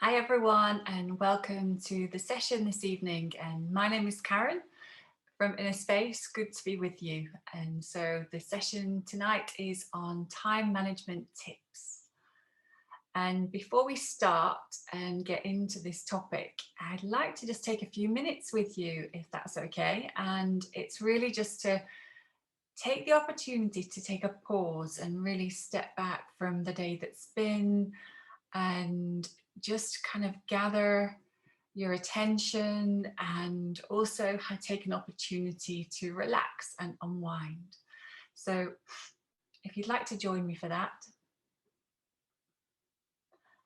Hi everyone and welcome to the session this evening, and my name is Karen from Inner Space. Good to be with you. And so the session tonight is on time management tips. And before we start and get into this topic, I'd like to just take a few minutes with you, if that's okay. And it's really just to take the opportunity to take a pause and really step back from the day that's been, and just kind of gather your attention, and also take an opportunity to relax and unwind. So if you'd like to join me for that,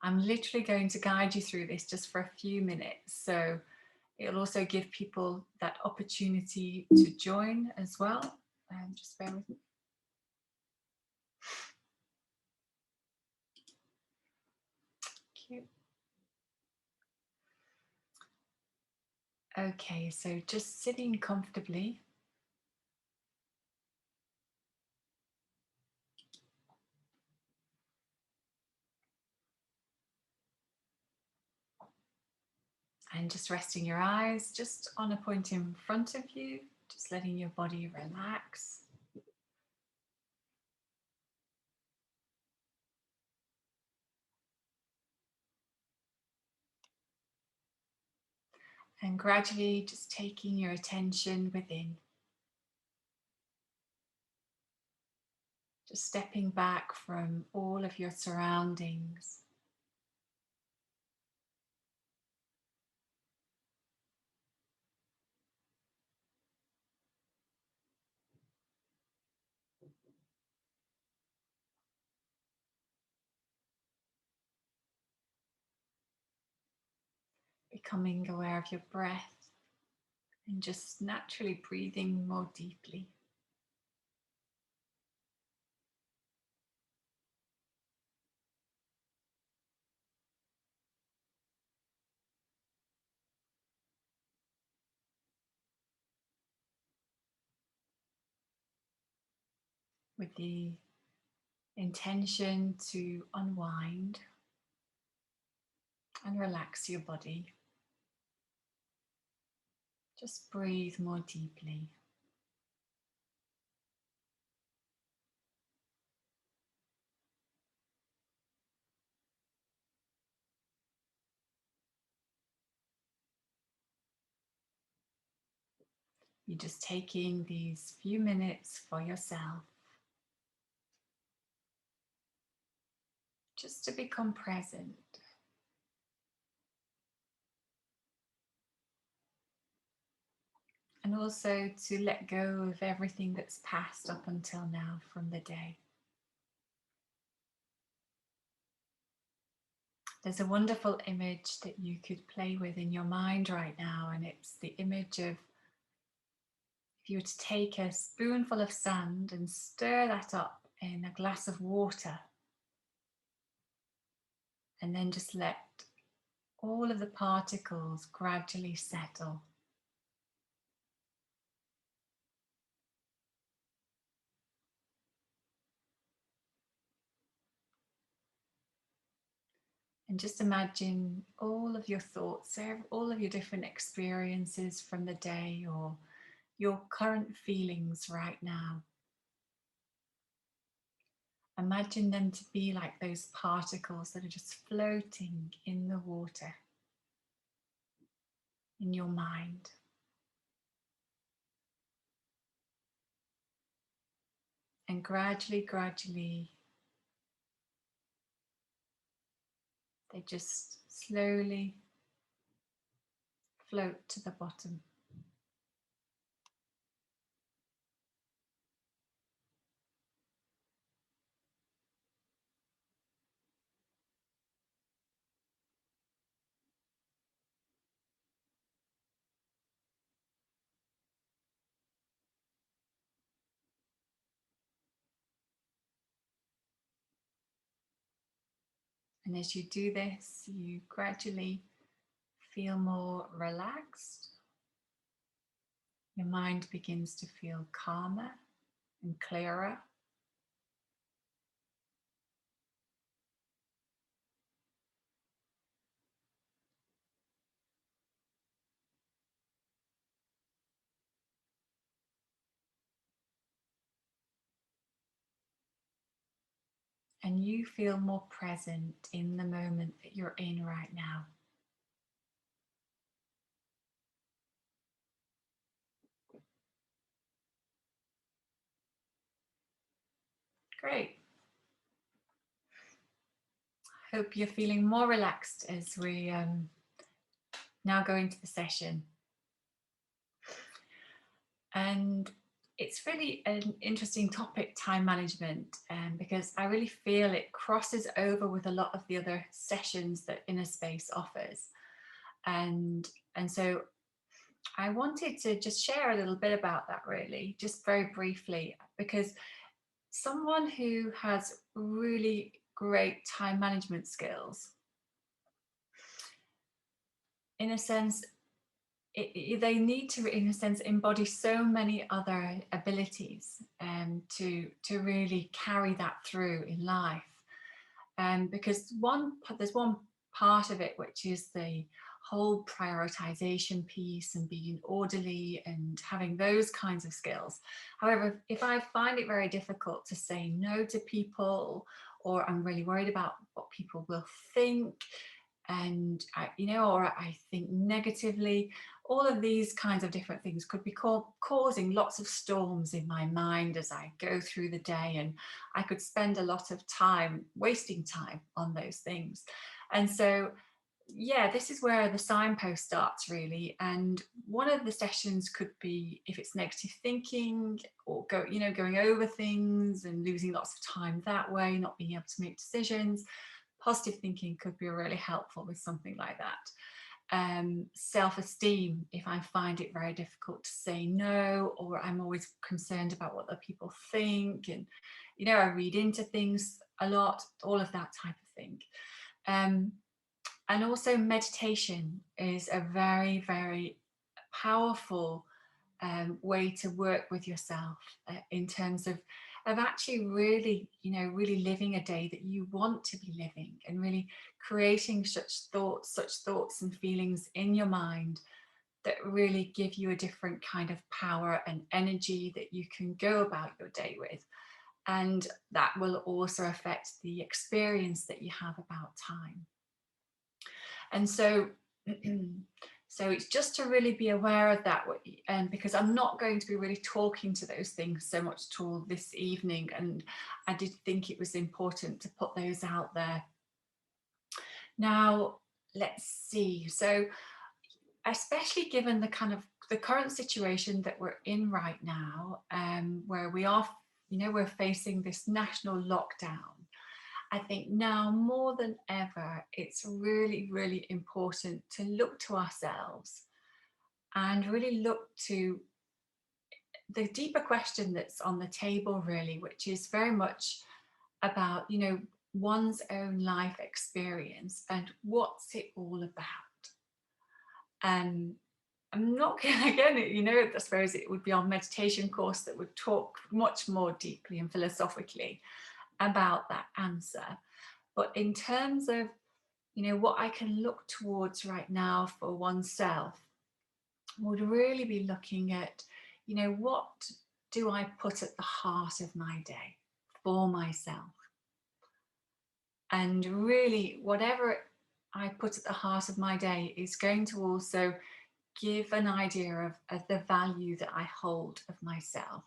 I'm literally going to guide you through this just for a few minutes. So it'll also give people that opportunity to join as well. Just bear with me. Cute. Okay, so just sitting comfortably. And just resting your eyes just on a point in front of you, just letting your body relax. And gradually just taking your attention within. Just stepping back from all of your surroundings. Becoming aware of your breath and just naturally breathing more deeply. With the intention to unwind and relax your body. Just breathe more deeply. You're just taking these few minutes for yourself, just to become present. And also to let go of everything that's passed up until now from the day. There's a wonderful image that you could play with in your mind right now, and it's the image of, if you were to take a spoonful of sand and stir that up in a glass of water, and then just let all of the particles gradually settle. And just imagine all of your thoughts, all of your different experiences from the day, or your current feelings right now. Imagine them to be like those particles that are just floating in the water in your mind. And gradually, they just slowly float to the bottom. And as you do this, you gradually feel more relaxed. Your mind begins to feel calmer and clearer. and you feel more present in the moment that you're in right now. Great. Hope you're feeling more relaxed as we now go into the session. And it's really an interesting topic, time management, because I really feel it crosses over with a lot of the other sessions that Inner Space offers. And so I wanted to just share a little bit about that, really, just very briefly, because someone who has really great time management skills, in a sense, they need to, in a sense, embody so many other abilities to really carry that through in life. Because there's one part of it which is the whole prioritization piece and being orderly and having those kinds of skills. However, if I find it very difficult to say no to people, or I'm really worried about what people will think, and or I think negatively, all of these kinds of different things could be causing lots of storms in my mind as I go through the day, and I could spend a lot of time wasting time on those things. And so yeah, this is where the signpost starts, really. And one of the sessions could be if it's negative thinking, or going over things and losing lots of time that way, not being able to make decisions. Positive thinking could be really helpful with something like that. Self-esteem, if I find it very difficult to say no, or I'm always concerned about what other people think, and I read into things a lot, all of that type of thing. And also meditation is a very, very powerful way to work with yourself in terms of actually really, really living a day that you want to be living, and really creating such thoughts and feelings in your mind that really give you a different kind of power and energy that you can go about your day with. And that will also affect the experience that you have about time. And so so it's just to really be aware of that, and because I'm not going to be really talking to those things so much at all this evening, and I did think it was important to put those out there. Now, let's see. So especially given the current situation that we're in right now, where we are, we're facing this national lockdown, I think now more than ever, it's really, really important to look to ourselves and really look to the deeper question that's on the table, really, which is very much about, one's own life experience and what's it all about. And I'm not again, I suppose it would be our meditation course that would talk much more deeply and philosophically about that answer. But in terms of, what I can look towards right now for oneself, would really be looking at, what do I put at the heart of my day for myself? And really, whatever I put at the heart of my day is going to also give an idea of the value that I hold of myself.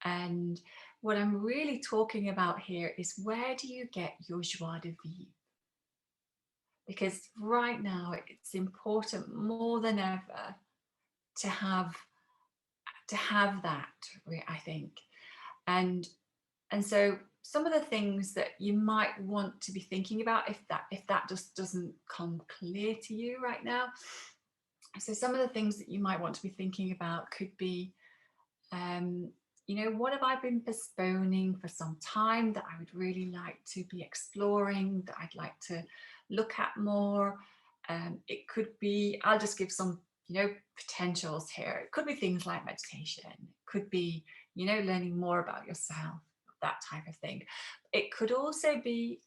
And what I'm really talking about here is, where do you get your joie de vivre? Because right now it's important more than ever to have that, I think. And so some of the things that you might want to be thinking about, if that just doesn't come clear to you right now, so some of the things that you might want to be thinking about could be, what have I been postponing for some time that I would really like to be exploring, that I'd like to look at more? It could be, I'll just give some, potentials here. It could be things like meditation. It could be, learning more about yourself, that type of thing. It could also be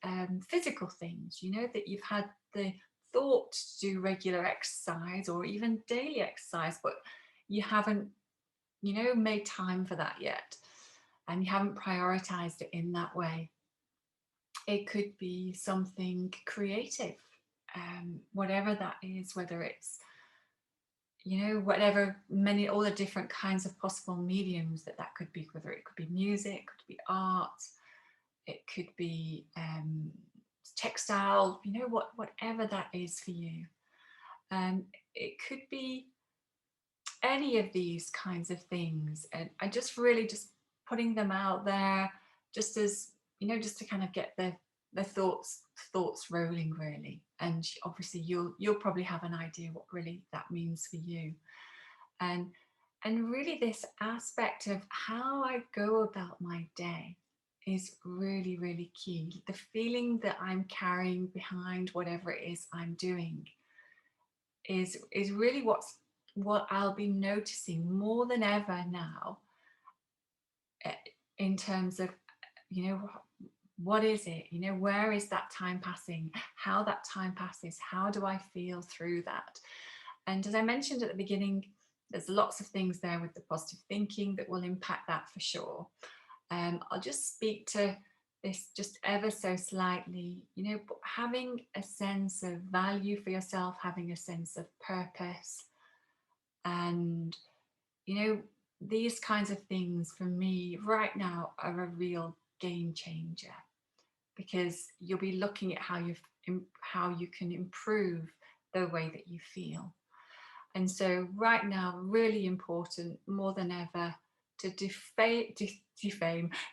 physical things, that you've had the thought to do regular exercise or even daily exercise, but you haven't made time for that yet, and you haven't prioritized it in that way. It could be something creative, whatever that is, whether it's, whatever, all the different kinds of possible mediums that could be, whether it could be music, it could be art, it could be textile, whatever that is for you. It could be any of these kinds of things, and I just really just putting them out there, just as just to kind of get the thoughts rolling, really. And obviously you'll probably have an idea what really that means for you. And really, this aspect of how I go about my day is really, really key. The feeling that I'm carrying behind whatever it is I'm doing is really what I'll be noticing more than ever now, eh, in terms of, what is it, where is that time passing, how that time passes, how do I feel through that. And as I mentioned at the beginning, there's lots of things there with the positive thinking that will impact that for sure. I'll just speak to this just ever so slightly, having a sense of value for yourself, having a sense of purpose. And, these kinds of things for me right now are a real game changer, because you'll be looking at how you can improve the way that you feel. And so right now, really important more than ever to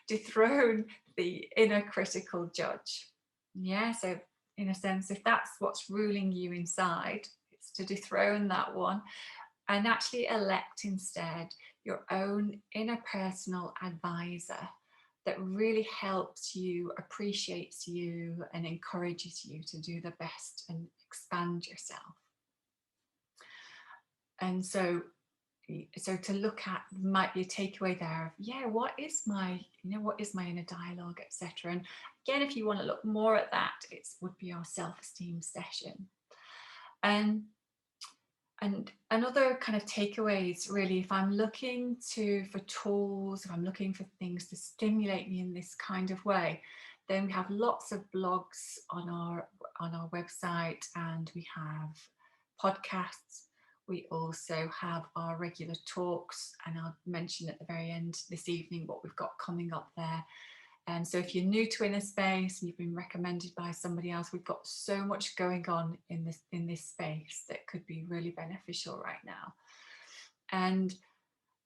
dethrone the inner critical judge. Yeah, so in a sense, if that's what's ruling you inside, it's to dethrone that one and actually elect instead your own interpersonal advisor that really helps you, appreciates you, and encourages you to do the best and expand yourself. And so to look at might be a takeaway there of, what is my inner dialogue, etc. And again, if you want to look more at that, it would be our self-esteem session. And another kind of takeaways, really, if I'm looking for tools, if I'm looking for things to stimulate me in this kind of way, then we have lots of blogs on our website, and we have podcasts. We also have our regular talks, and I'll mention at the very end this evening what we've got coming up there. And so if you're new to Inner Space and you've been recommended by somebody else, we've got so much going on in this space that could be really beneficial right now. And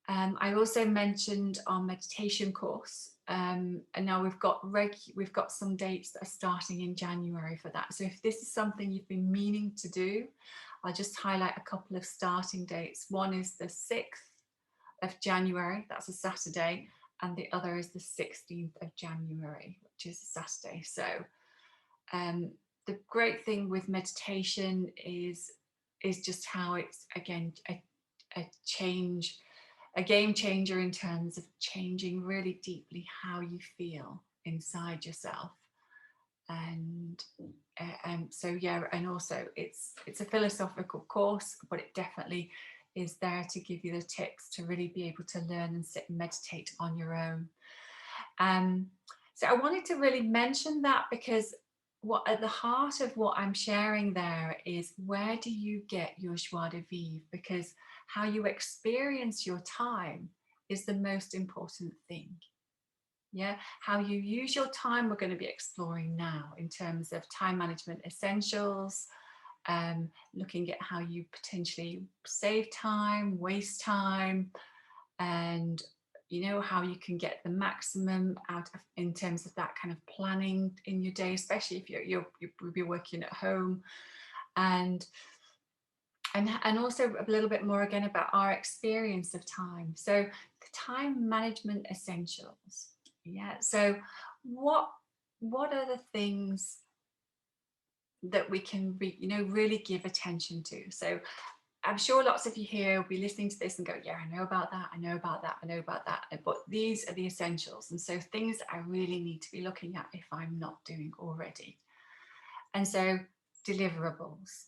I also mentioned our meditation course, and now we've got some dates that are starting in January for that. So if this is something you've been meaning to do, I'll just highlight a couple of starting dates. One is the 6th of January, that's a Saturday, and the other is the 16th of January, which is a Saturday. So the great thing with meditation is just how it's, again, a game changer in terms of changing really deeply how you feel inside yourself. And so and also it's a philosophical course, but it definitely is there to give you the tips to really be able to learn and sit and meditate on your own. So I wanted to really mention that, because what at the heart of what I'm sharing there is, where do you get your joie de vivre? Because how you experience your time is the most important thing. Yeah, how you use your time, we're going to be exploring now in terms of time management essentials, looking at how you potentially save time, waste time, and how you can get the maximum out of in terms of that kind of planning in your day, especially if you'll be working at home. And also a little bit more again about our experience of time. So the time management essentials. Yeah. So what are the things that we can really give attention to? So I'm sure lots of you here will be listening to this and go, yeah, I know about that, I know about that, I know about that. But these are the essentials. And so things that I really need to be looking at if I'm not doing already. And so deliverables.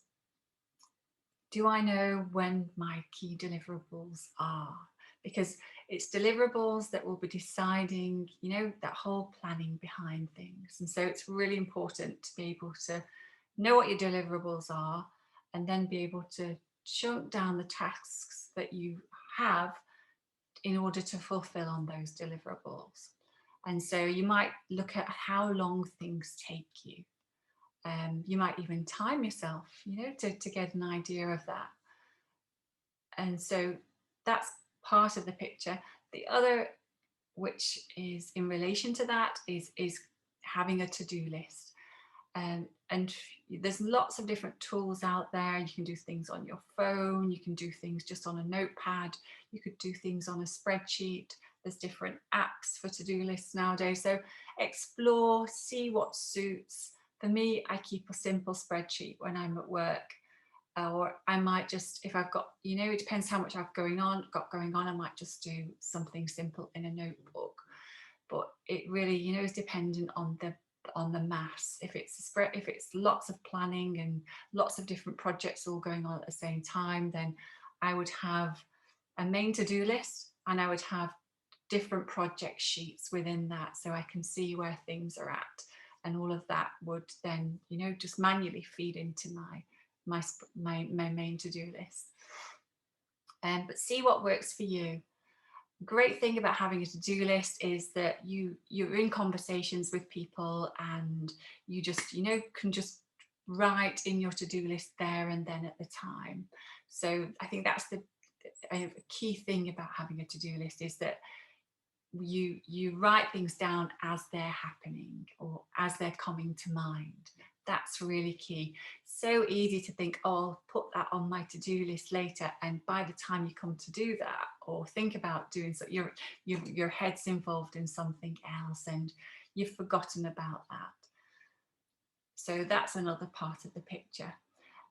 Do I know when my key deliverables are? because it's deliverables that will be deciding, that whole planning behind things. And so it's really important to be able to know what your deliverables are, and then be able to chunk down the tasks that you have in order to fulfill on those deliverables. And so you might look at how long things take you. You might even time yourself, to get an idea of that. And so that's part of the picture. The other, which is in relation to that, is having a to-do list. And there's lots of different tools out there. You can do things on your phone, you can do things just on a notepad, you could do things on a spreadsheet. There's different apps for to-do lists nowadays. So explore, see what suits. For me, I keep a simple spreadsheet when I'm at work. Or I might just, if I've got, it depends how much I've got going on, I might just do something simple in a notebook. But it really, is dependent on the mass. If it's lots of planning and lots of different projects all going on at the same time, then I would have a main to-do list, and I would have different project sheets within that, so I can see where things are at, and all of that would then, just manually feed into my main to-do list. But see what works for you. Great thing about having a to-do list is that you're in conversations with people, and you just can just write in your to-do list there and then at the time. So I think that's the key thing about having a to-do list, is that you write things down as they're happening or as they're coming to mind. That's really key. So easy to think, oh, I'll put that on my to-do list later, and by the time you come to do that or think about doing so, your head's involved in something else and you've forgotten about that. So that's another part of the picture.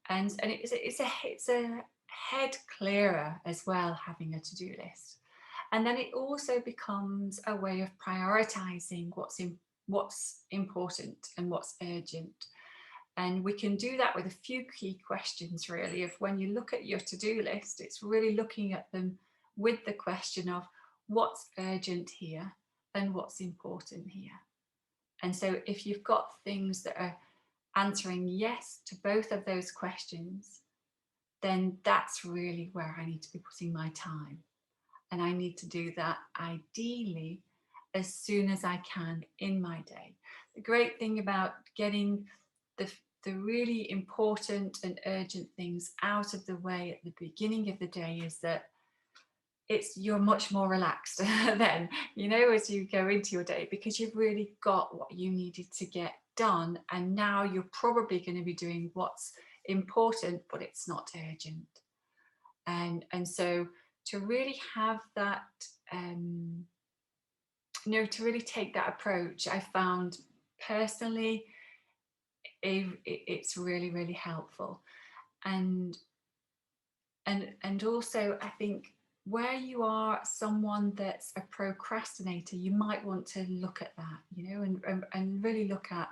And it's a head clearer as well, having a to-do list. And then it also becomes a way of prioritizing what's important and what's urgent. And we can do that with a few key questions, really. If when you look at your to-do list, it's really looking at them with the question of what's urgent here and what's important here. And so if you've got things that are answering yes to both of those questions, then that's really where I need to be putting my time. And I need to do that ideally as soon as I can in my day. The great thing about getting the really important and urgent things out of the way at the beginning of the day is that you're much more relaxed then, as you go into your day, because you've really got what you needed to get done, and now you're probably going to be doing what's important, but it's not urgent. And so to really have that, to really take that approach, I found personally it's really, really helpful. And also, I think where you are someone that's a procrastinator, you might want to look at that, and really look at,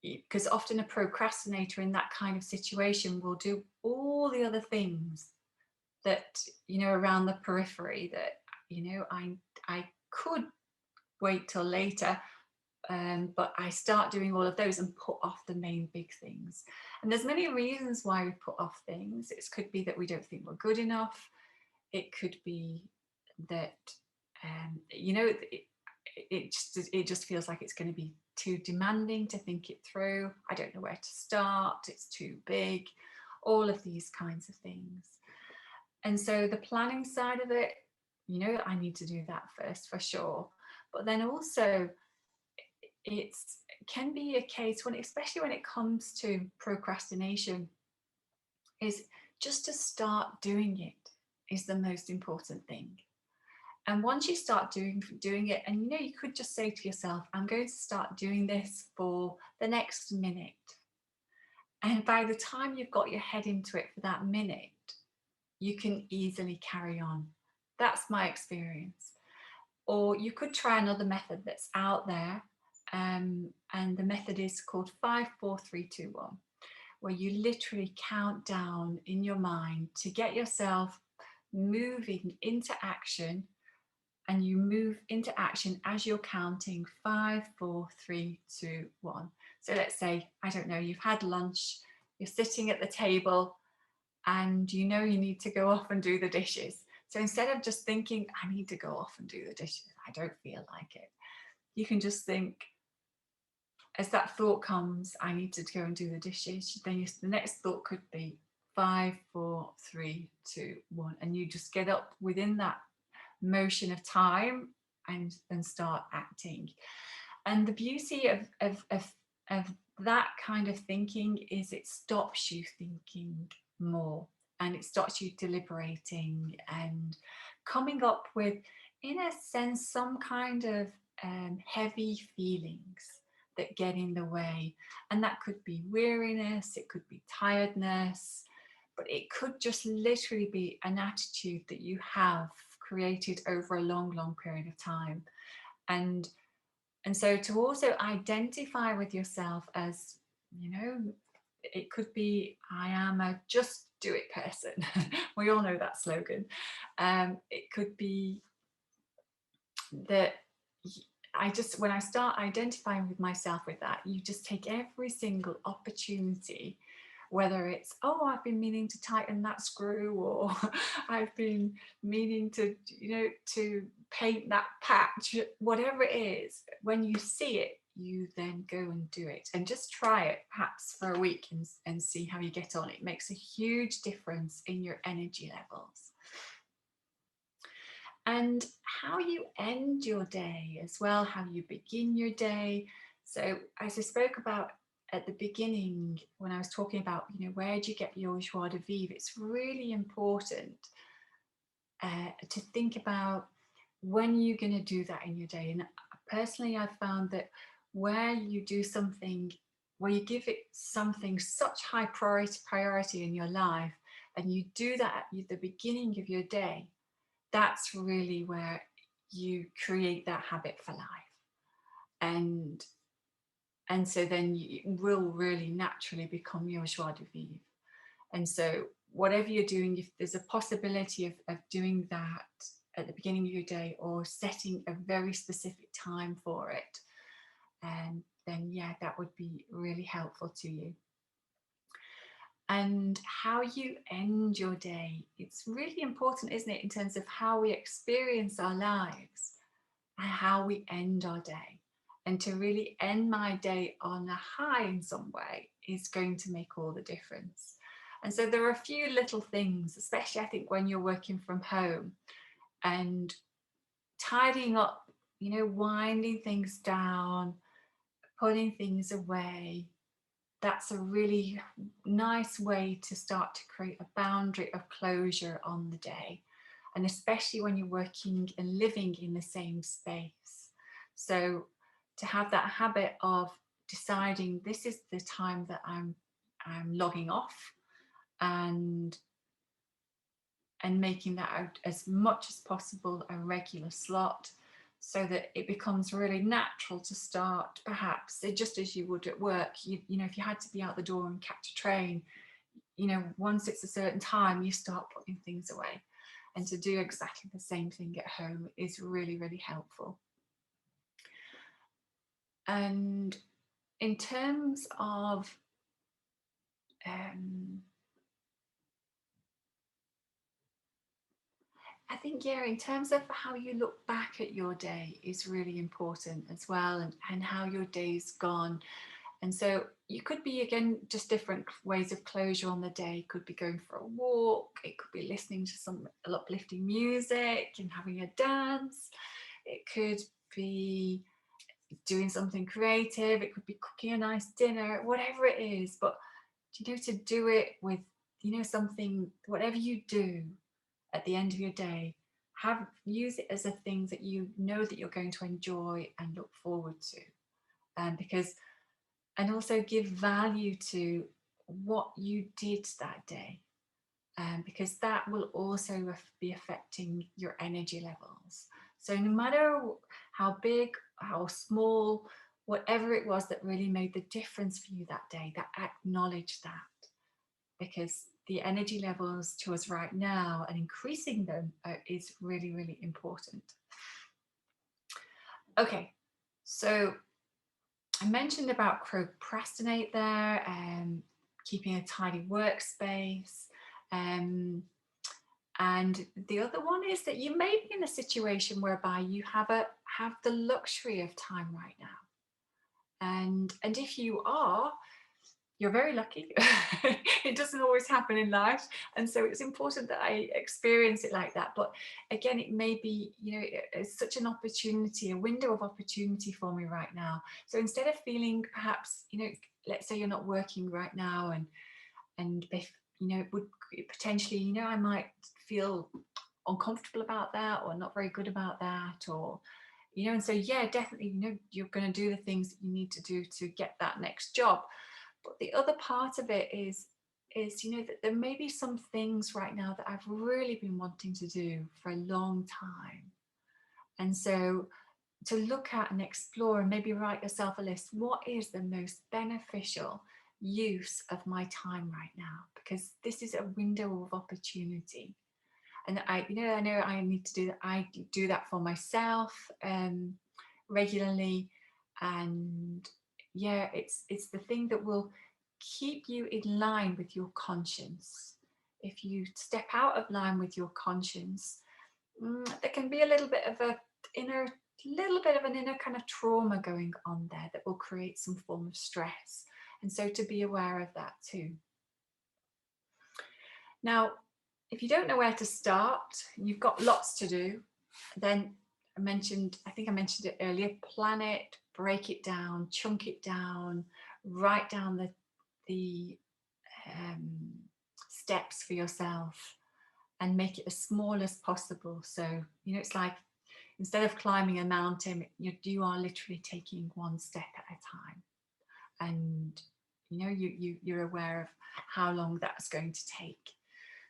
because often a procrastinator in that kind of situation will do all the other things that, around the periphery that, I could wait till later, but I start doing all of those and put off the main big things. And there's many reasons why we put off things. It could be that we don't think we're good enough. It could be that, it just feels like it's going to be too demanding to think it through. I don't know where to start. It's too big. All of these kinds of things. And so the planning side of it, I need to do that first for sure. But then also, it can be a case when, especially when it comes to procrastination, is just to start doing it is the most important thing. And once you start doing it, and you could just say to yourself, I'm going to start doing this for the next minute. And by the time you've got your head into it for that minute, you can easily carry on. That's my experience. Or you could try another method that's out there. And the method is called 5, 4, 3, 2, 1, where you literally count down in your mind to get yourself moving into action, and you move into action as you're counting 5, 4, 3, 2, 1. So let's say, I don't know, you've had lunch, you're sitting at the table, and you know you need to go off and do the dishes. So instead of just thinking, I need to go off and do the dishes, I don't feel like it, you can just think, as that thought comes, I need to go and do the dishes, then the next thought could be 5, 4, 3, 2, 1. And you just get up within that motion of time and start acting. And the beauty of that kind of thinking is it stops you thinking more, and it stops you deliberating and coming up with, in a sense, some kind of heavy feelings that get in the way. And that could be weariness, it could be tiredness, but it could just literally be an attitude that you have created over a long period of time. And so to also identify with yourself as, you know, it could be, I am a just do it person. We all know that slogan. It could be that when I start identifying with myself with that, you just take every single opportunity, whether it's, oh, I've been meaning to tighten that screw, or I've been meaning to, to paint that patch, whatever it is, when you see it, you then go and do it, and just try it perhaps for a week and see how you get on. It makes a huge difference in your energy levels. And how you end your day as well, how you begin your day. So as I spoke about at the beginning, when I was talking about, where do you get your joie de vivre, it's really important to think about when you're going to do that in your day. And personally, I've found that where you do something, where you give it something such high priority in your life, and you do that at the beginning of your day, that's really where you create that habit for life. And so then you will really naturally become your joie de vivre. And so whatever you're doing, if there's a possibility of doing that at the beginning of your day, or setting a very specific time for it, then yeah, that would be really helpful to you. And how you end your day, it's really important, isn't it, in terms of how we experience our lives and how we end our day. And to really end my day on a high in some way is going to make all the difference. And so there are a few little things, especially I think when you're working from home, and tidying up, winding things down, putting things away. That's a really nice way to start to create a boundary of closure on the day. And especially when you're working and living in the same space. So to have that habit of deciding, this is the time that I'm logging off, and making that out as much as possible a regular slot, so that it becomes really natural to start, perhaps just as you would at work. If you had to be out the door and catch a train, once it's a certain time, you start putting things away. And to do exactly the same thing at home is really, really helpful. And in terms of I think, yeah, in terms of how you look back at your day is really important as well, and how your day's gone. And so you could be, again, just different ways of closure on the day. It could be going for a walk, it could be listening to some uplifting music and having a dance, it could be doing something creative, it could be cooking a nice dinner, whatever it is. But to do it with something, whatever you do at the end of your day, use it as a thing that you know that you're going to enjoy and look forward to, and also give value to what you did that day, because that will also be affecting your energy levels. So no matter how big, how small, whatever it was that really made the difference for you that day, that acknowledge that, because the energy levels to us right now and increasing them is really, really important. Okay, so I mentioned about procrastinate there, keeping a tidy workspace. And the other one is that you may be in a situation whereby you have the luxury of time right now. And if you are, you're very lucky. It doesn't always happen in life, and so it's important that I experience it like that. But again, it may be, it's such an opportunity, a window of opportunity for me right now. So instead of feeling perhaps, let's say you're not working right now, and if, it would potentially, I might feel uncomfortable about that, or not very good about that, or and so yeah, definitely, you're going to do the things that you need to do to get that next job. But the other part of it is that there may be some things right now that I've really been wanting to do for a long time. And so to look at and explore, and maybe write yourself a list, what is the most beneficial use of my time right now? Because this is a window of opportunity. And I know I need to do that. I do that for myself regularly. And yeah, it's the thing that will keep you in line with your conscience. If you step out of line with your conscience, there can be a little bit of an inner kind of trauma going on there that will create some form of stress. And so to be aware of that too. Now, if you don't know where to start, you've got lots to do, then I think I mentioned it earlier, plan it, break it down, chunk it down, write down the steps for yourself, and make it as small as possible. So, it's like instead of climbing a mountain, you are literally taking one step at a time. And, you're aware of how long that's going to take.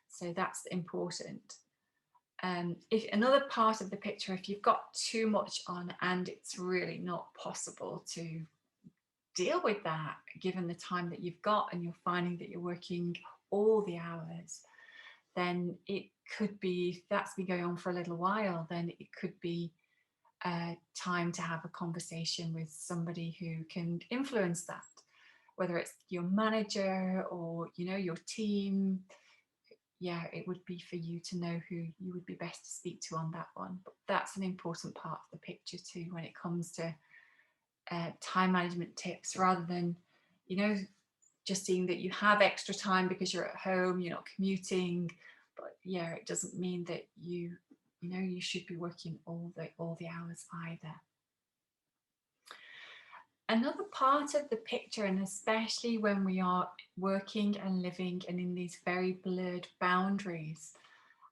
So that's important. If another part of the picture, if you've got too much on and it's really not possible to deal with that, given the time that you've got, and you're finding that you're working all the hours, then it could be, if that's been going on for a little while, then it could be time to have a conversation with somebody who can influence that, whether it's your manager or your team. Yeah, it would be for you to know who you would be best to speak to on that one. But that's an important part of the picture too, when it comes to time management tips, rather than just seeing that you have extra time because you're at home, you're not commuting. But yeah, it doesn't mean that you should be working all the hours either. Another part of the picture, and especially when we are working and living and in these very blurred boundaries,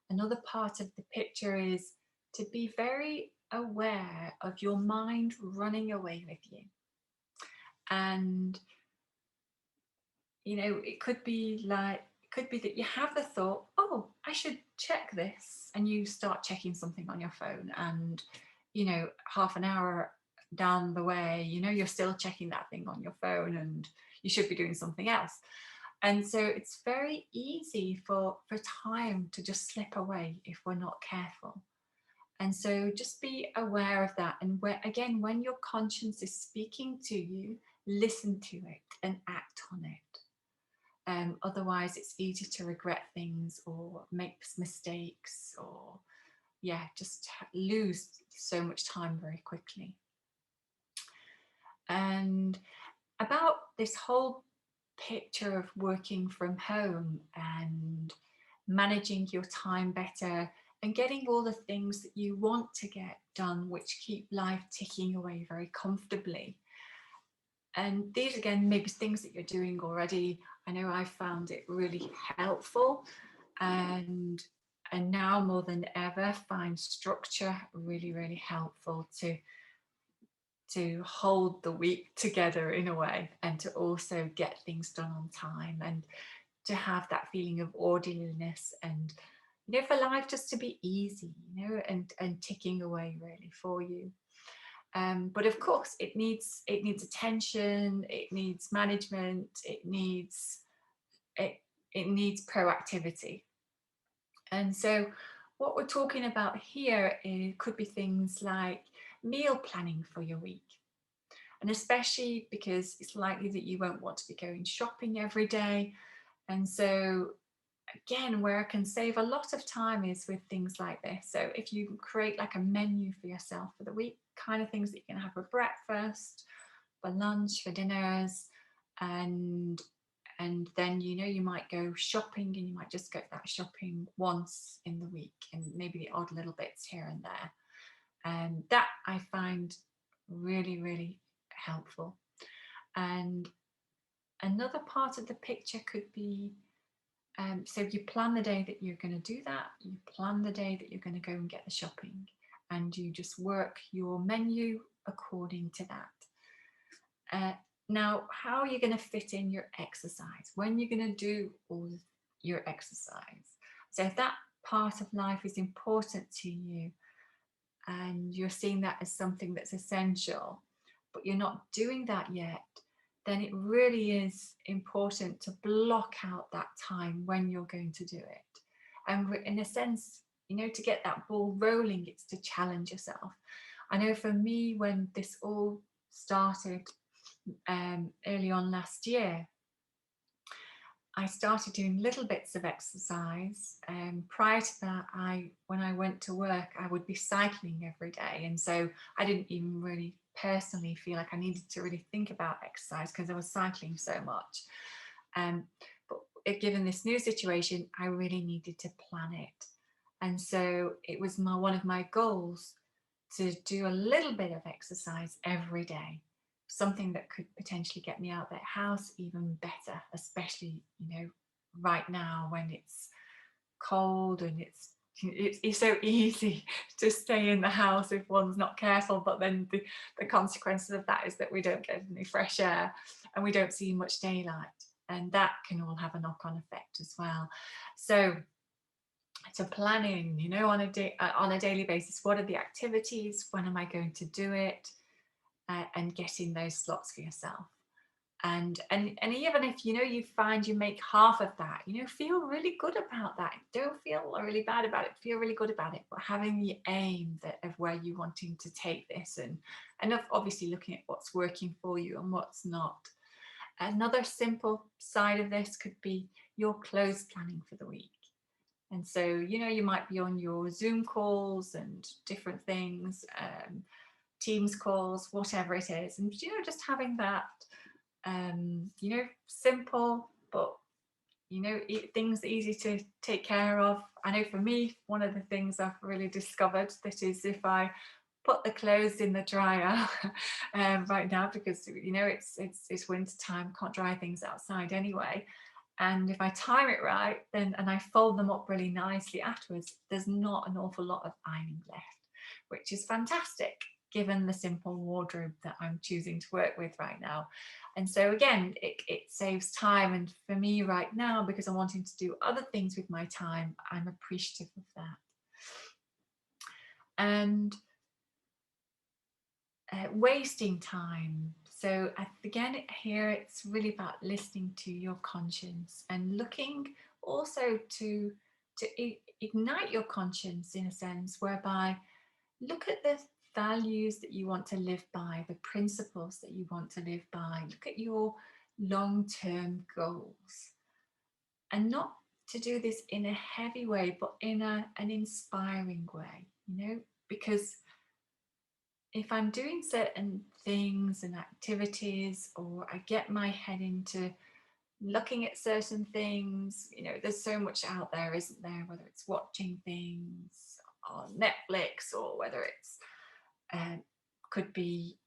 another part of the picture is to be very aware of your mind running away with you. And it could be that you have the thought, oh, I should check this, and you start checking something on your phone, and half an hour down the way, you're still checking that thing on your phone, and you should be doing something else. And so it's very easy for time to just slip away if we're not careful. And so just be aware of that. And when your conscience is speaking to you, listen to it and act on it. Otherwise, it's easy to regret things or make mistakes, or just lose so much time very quickly. And about this whole picture of working from home and managing your time better and getting all the things that you want to get done, which keep life ticking away very comfortably. And these, again, maybe things that you're doing already. I know I found it really helpful, and now more than ever find structure really, really helpful to hold the week together in a way, and to also get things done on time, and to have that feeling of orderliness, and for life just to be easy, and ticking away really for you. But of course, it needs attention, it needs management, it it needs proactivity. And so what we're talking about here could be things like meal planning for your week. And especially because it's likely that you won't want to be going shopping every day. And so again, where I can save a lot of time is with things like this. So if you create like a menu for yourself for the week, kind of things that you can have for breakfast, for lunch, for dinners, and then you might go shopping, and you might just go that shopping once in the week, and maybe the odd little bits here and there. And that I find really, really helpful. And another part of the picture could be, so you plan the day that you're going to do that, you plan the day that you're going to go and get the shopping, and you just work your menu according to that. Now, how are you going to fit in your exercise? When you're going to do all your exercise? So if that part of life is important to you and you're seeing that as something that's essential, but you're not doing that yet, then it really is important to block out that time when you're going to do it. And in a sense, to get that ball rolling, it's to challenge yourself. I know for me, when this all started early on last year, I started doing little bits of exercise. Prior to that, when I went to work, I would be cycling every day. And so I didn't even really personally feel like I needed to really think about exercise because I was cycling so much. But given this new situation, I really needed to plan it. And so it was one of my goals to do a little bit of exercise every day, something that could potentially get me out of the house even better, especially right now when it's cold and it's so easy to stay in the house if one's not careful, but then the consequences of that is that we don't get any fresh air and we don't see much daylight, and that can all have a knock-on effect as well. So planning, on a daily basis, what are the activities, when am I going to do it, and getting those slots for yourself. And even if you find you make half of that, feel really good about that. Don't feel really bad about it. Feel really good about it. But having the aim of where you're wanting to take this, and obviously looking at what's working for you and what's not. Another simple side of this could be your clothes planning for the week. And so, you might be on your Zoom calls and different things, Teams calls, whatever it is. And, just having that, simple, but, things easy to take care of. I know for me, one of the things I've really discovered that is if I put the clothes in the dryer right now, because, it's winter time, can't dry things outside anyway. And if I time it right, and I fold them up really nicely afterwards, there's not an awful lot of ironing left, which is fantastic given the simple wardrobe that I'm choosing to work with right now. And so again, it saves time. And for me right now, because I'm wanting to do other things with my time, I'm appreciative of that. And wasting time. So again, here it's really about listening to your conscience and looking also to ignite your conscience in a sense, whereby look at the values that you want to live by, the principles that you want to live by. Look at your long-term goals, and not to do this in a heavy way, but in an inspiring way, because if I'm doing certain things and activities, or I get my head into looking at certain things, there's so much out there, isn't there? Whether it's watching things on Netflix, or whether it's could be,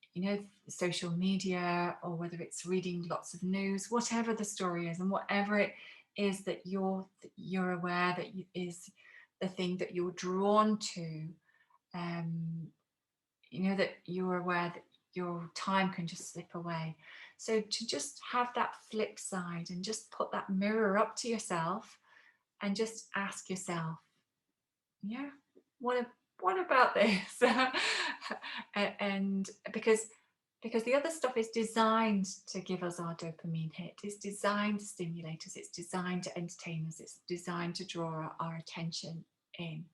social media, or whether it's reading lots of news, whatever the story is, and whatever it is that you're aware that is the thing that you're drawn to, that you're aware that your time can just slip away. So to just have that flip side and just put that mirror up to yourself and just ask yourself, what about this? And because Because the other stuff is designed to give us our dopamine hit. It's designed to stimulate us. It's designed to entertain us. It's designed to draw our attention in.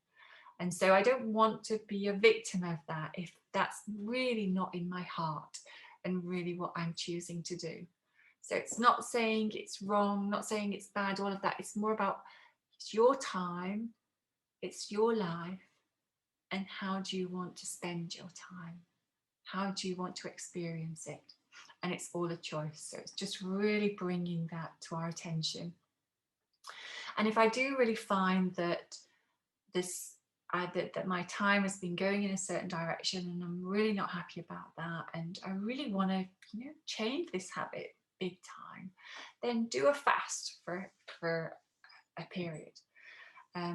And so I don't want to be a victim of that if that's really not in my heart and really what I'm choosing to do. So it's not saying it's wrong, not saying it's bad, all of that. It's more about it's your time, it's your life, and how do you want to spend your time? How do you want to experience it? And it's all a choice. So it's just really bringing that to our attention. And if I do really find that this that my time has been going in a certain direction and I'm really not happy about that, and I really want to, change this habit big time, then do a fast for a period.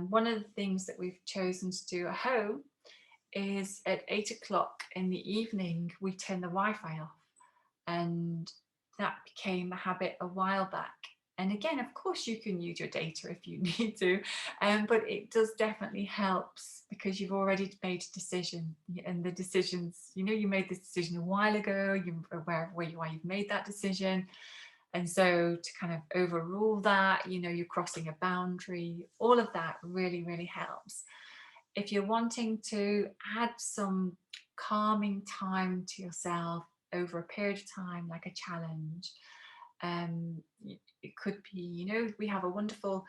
One of the things that we've chosen to do at home is at 8 o'clock in the evening, we turn the Wi-Fi off. And that became a habit a while back. And again, of course, you can use your data if you need to, but it does definitely helps because you've already made a decision. And the decisions, you made this decision a while ago, you're aware of why you've made that decision. And so to kind of overrule that, you're crossing a boundary, all of that really, really helps. If you're wanting to add some calming time to yourself over a period of time, like a challenge, it could be, we have a wonderful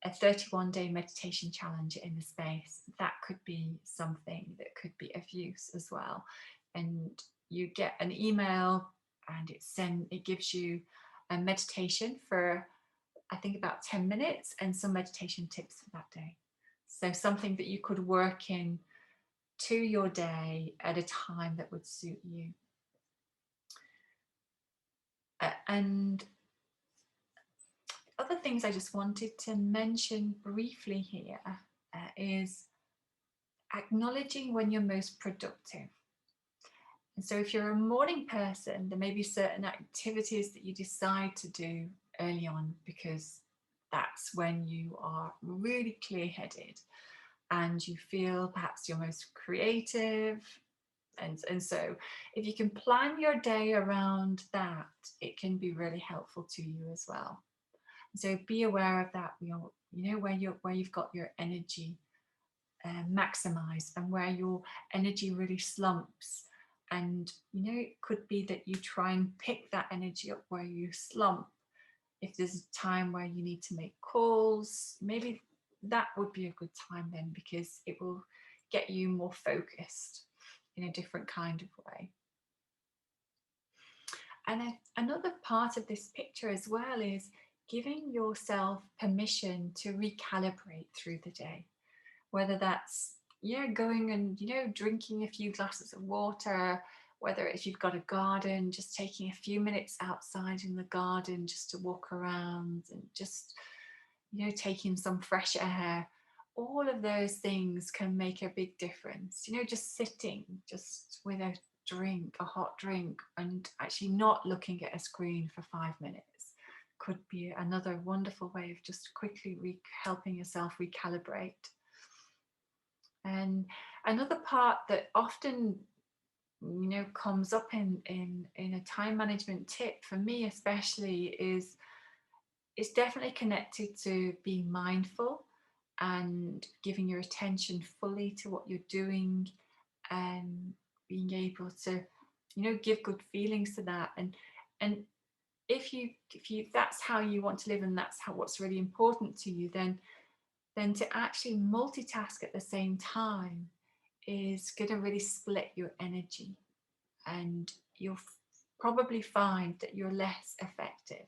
31-day meditation challenge in the space. That could be something that could be of use as well. And you get an email and it gives you a meditation for, I think, about 10 minutes and some meditation tips for that day. So something that you could work in to your day at a time that would suit you. And other things I just wanted to mention briefly here is acknowledging when you're most productive. And so if you're a morning person, there may be certain activities that you decide to do early on because that's when you are really clear-headed and you feel perhaps you're most creative. And so if you can plan your day around that, it can be really helpful to you as well. So be aware of that, where you've got your energy maximized and where your energy really slumps. And it could be that you try and pick that energy up where you slump. If there's a time where you need to make calls, maybe that would be a good time then, because it will get you more focused in a different kind of way. And another part of this picture as well is giving yourself permission to recalibrate through the day, whether that's going and drinking a few glasses of water, whether if you've got a garden, just taking a few minutes outside in the garden just to walk around and just taking some fresh air. All of those things can make a big difference. Just sitting just with a hot drink, and actually not looking at a screen for 5 minutes could be another wonderful way of just quickly helping yourself recalibrate. And another part that often comes up in a time management tip for me especially is it's definitely connected to being mindful and giving your attention fully to what you're doing and being able to give good feelings to that. And if you that's how you want to live and that's what's really important to you, then to actually multitask at the same time is going to really split your energy, and you'll probably find that you're less effective.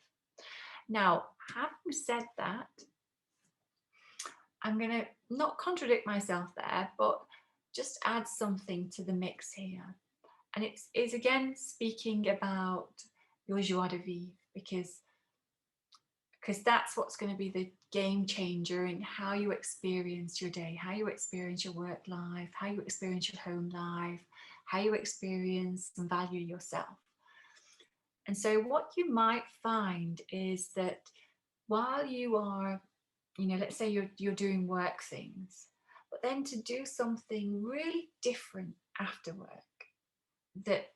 Now, having said that, I'm going to not contradict myself there, but just add something to the mix here. And it's again speaking about your joie de vivre, because that's what's going to be the game changer in how you experience your day, how you experience your work life, how you experience your home life, how you experience and value yourself. And so what you might find is that while you are, let's say you're doing work things, but then to do something really different after work that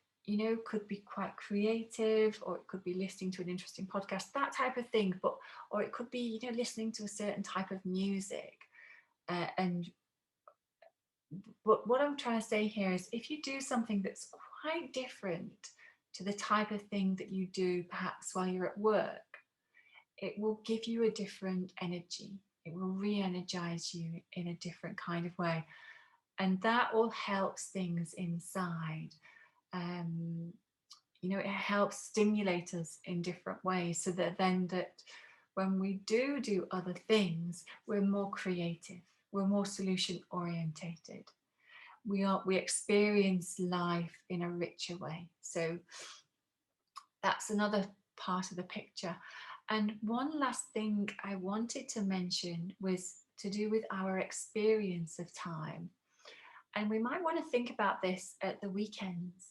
could be quite creative, or it could be listening to an interesting podcast, that type of thing. Or it could be, listening to a certain type of music. And what I'm trying to say here is, if you do something that's quite different to the type of thing that you do perhaps while you're at work, it will give you a different energy. It will re-energize you in a different kind of way. And that all helps things inside. It helps stimulate us in different ways, so that when we do other things, we're more creative, we're more solution orientated. We experience life in a richer way. So that's another part of the picture. And one last thing I wanted to mention was to do with our experience of time. And we might want to think about this at the weekends.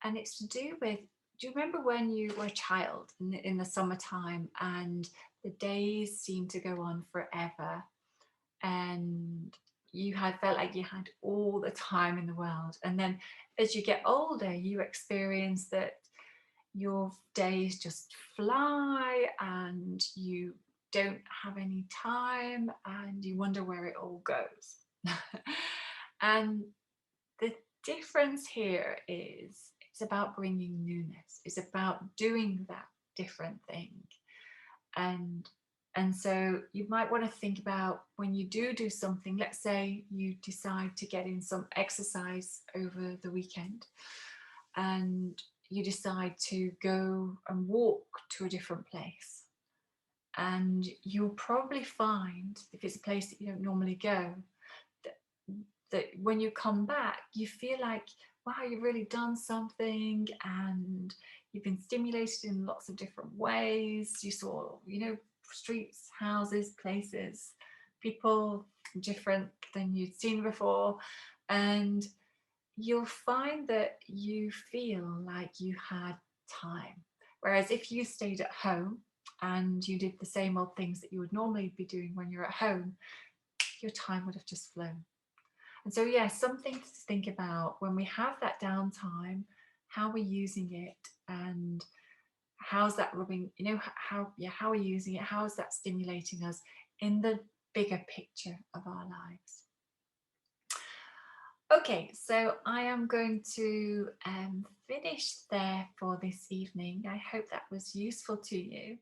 And it's to do with, do you remember when you were a child in the summertime, and the days seemed to go on forever, and you had felt like you had all the time in the world? And then as you get older, you experience that your days just fly, and you don't have any time, and you wonder where it all goes. And the difference here is, it's about bringing newness. It's about doing that different thing. And so you might want to think about, when you do something, let's say you decide to get in some exercise over the weekend, and you decide to go and walk to a different place. And you'll probably find, if it's a place that you don't normally go, that when you come back, you feel like, wow, you've really done something, and you've been stimulated in lots of different ways. You saw, streets, houses, places, people different than you'd seen before. And you'll find that you feel like you had time. Whereas if you stayed at home and you did the same old things that you would normally be doing when you're at home, your time would have just flown. And so, yeah, something to think about when we have that downtime, how we're using it, and how's that rubbing, how we're using it, how is that stimulating us in the bigger picture of our lives. Okay, so I am going to finish there for this evening. I hope that was useful to you.